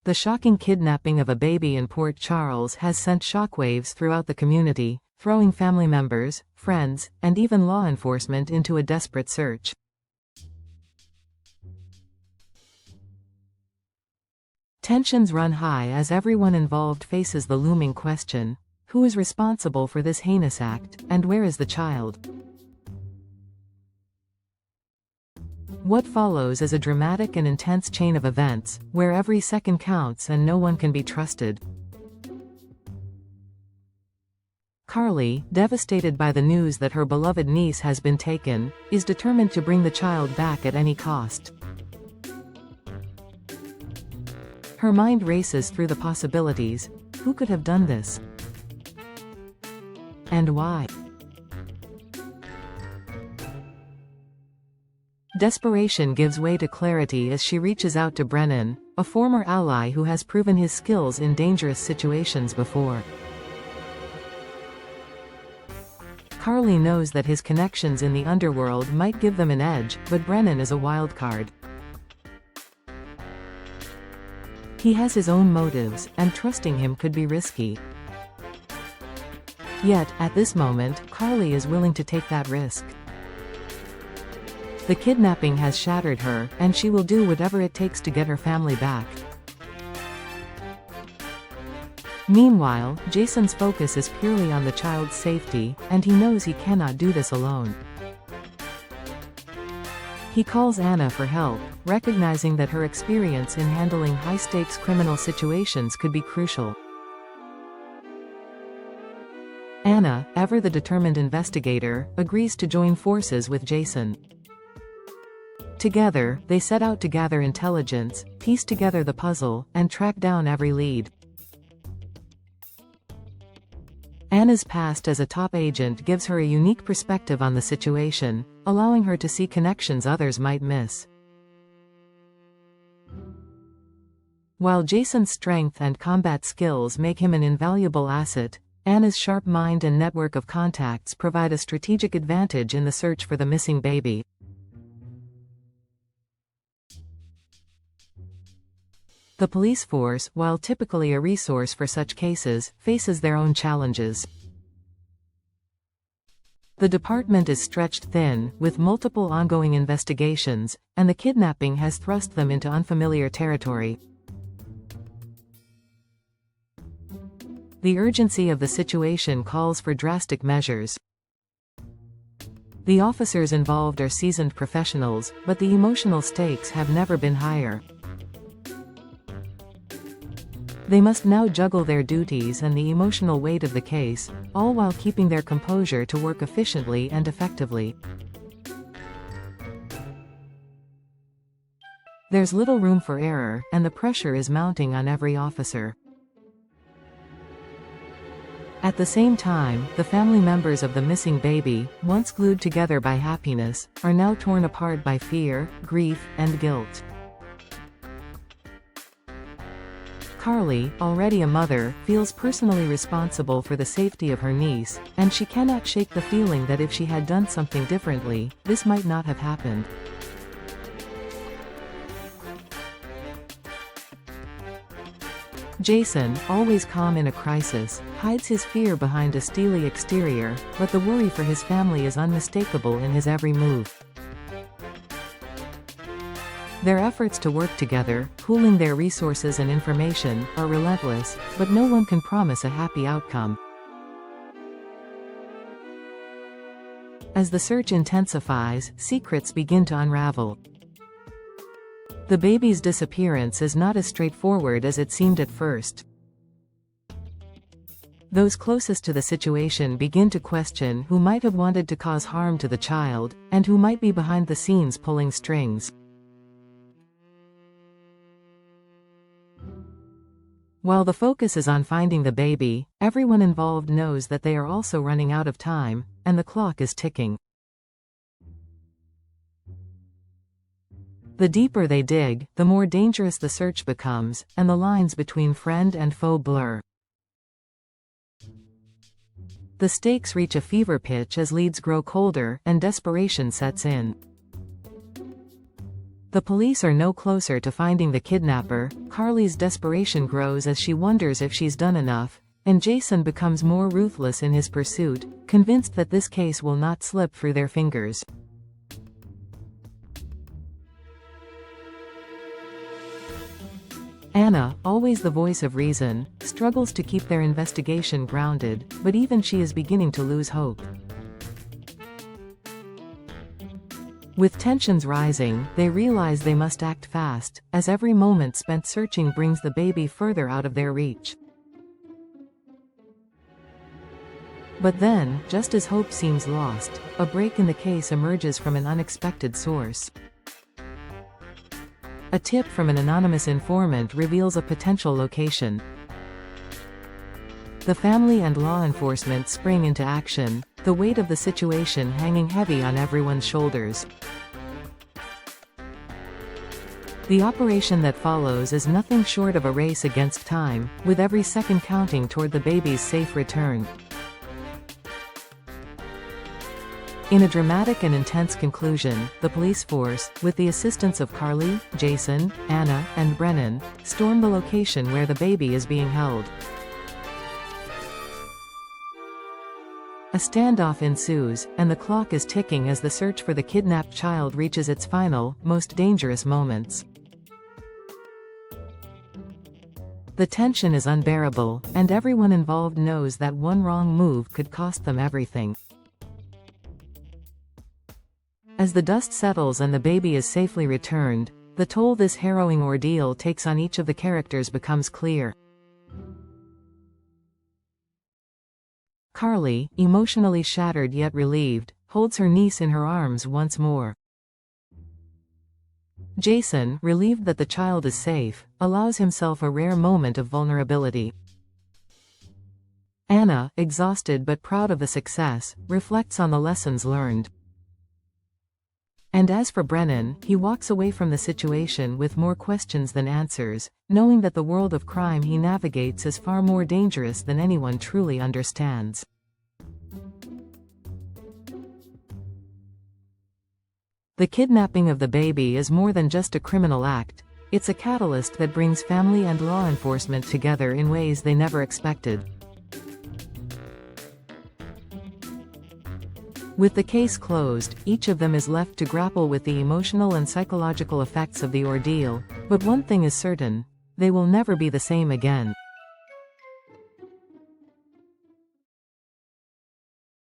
The shocking kidnapping of a baby in Port Charles has sent shockwaves throughout the community, throwing family members, friends, and even law enforcement into a desperate search. Tensions run high as everyone involved faces the looming question: who is responsible for this heinous act, and where is the child? What follows is a dramatic and intense chain of events, where every second counts and no one can be trusted. Carly, devastated by the news that her beloved niece has been taken, is determined to bring the child back at any cost. Her mind races through the possibilities. Who could have done this? And why? Desperation gives way to clarity as she reaches out to Brennan, a former ally who has proven his skills in dangerous situations before. Carly knows that his connections in the underworld might give them an edge, but Brennan is a wild card. He has his own motives, and trusting him could be risky. Yet, at this moment, Carly is willing to take that risk. The kidnapping has shattered her, and she will do whatever it takes to get her family back. Meanwhile, Jason's focus is purely on the child's safety, and he knows he cannot do this alone. He calls Anna for help, recognizing that her experience in handling high-stakes criminal situations could be crucial. Anna, ever the determined investigator, agrees to join forces with Jason. Together, they set out to gather intelligence, piece together the puzzle, and track down every lead. Anna's past as a top agent gives her a unique perspective on the situation, allowing her to see connections others might miss. While Jason's strength and combat skills make him an invaluable asset, Anna's sharp mind and network of contacts provide a strategic advantage in the search for the missing baby. The police force, while typically a resource for such cases, faces their own challenges. The department is stretched thin, with multiple ongoing investigations, and the kidnapping has thrust them into unfamiliar territory. The urgency of the situation calls for drastic measures. The officers involved are seasoned professionals, but the emotional stakes have never been higher. They must now juggle their duties and the emotional weight of the case, all while keeping their composure to work efficiently and effectively. There's little room for error, and the pressure is mounting on every officer. At the same time, the family members of the missing baby, once glued together by happiness, are now torn apart by fear, grief, and guilt. Carly, already a mother, feels personally responsible for the safety of her niece, and she cannot shake the feeling that if she had done something differently, this might not have happened. Jason, always calm in a crisis, hides his fear behind a steely exterior, but the worry for his family is unmistakable in his every move. Their efforts to work together, pooling their resources and information, are relentless, but no one can promise a happy outcome. As the search intensifies, secrets begin to unravel. The baby's disappearance is not as straightforward as it seemed at first. Those closest to the situation begin to question who might have wanted to cause harm to the child, and who might be behind the scenes pulling strings. While the focus is on finding the baby, everyone involved knows that they are also running out of time, and the clock is ticking. The deeper they dig, the more dangerous the search becomes, and the lines between friend and foe blur. The stakes reach a fever pitch as leads grow colder, and desperation sets in. The police are no closer to finding the kidnapper. Carly's desperation grows as she wonders if she's done enough, and Jason becomes more ruthless in his pursuit, convinced that this case will not slip through their fingers. Anna, always the voice of reason, struggles to keep their investigation grounded, but even she is beginning to lose hope. With tensions rising, they realize they must act fast, as every moment spent searching brings the baby further out of their reach. But then, just as hope seems lost, a break in the case emerges from an unexpected source. A tip from an anonymous informant reveals a potential location. The family and law enforcement spring into action, the weight of the situation hanging heavy on everyone's shoulders. The operation that follows is nothing short of a race against time, with every second counting toward the baby's safe return. In a dramatic and intense conclusion, the police force, with the assistance of Carly, Jason, Anna, and Brennan, storm the location where the baby is being held. A standoff ensues, and the clock is ticking as the search for the kidnapped child reaches its final, most dangerous moments. The tension is unbearable, and everyone involved knows that one wrong move could cost them everything. As the dust settles and the baby is safely returned, the toll this harrowing ordeal takes on each of the characters becomes clear. Carly, emotionally shattered yet relieved, holds her niece in her arms once more. Jason, relieved that the child is safe, allows himself a rare moment of vulnerability. Anna, exhausted but proud of the success, reflects on the lessons learned. And as for Brennan, he walks away from the situation with more questions than answers, knowing that the world of crime he navigates is far more dangerous than anyone truly understands. The kidnapping of the baby is more than just a criminal act, it's a catalyst that brings family and law enforcement together in ways they never expected. With the case closed, each of them is left to grapple with the emotional and psychological effects of the ordeal, but one thing is certain: they will never be the same again.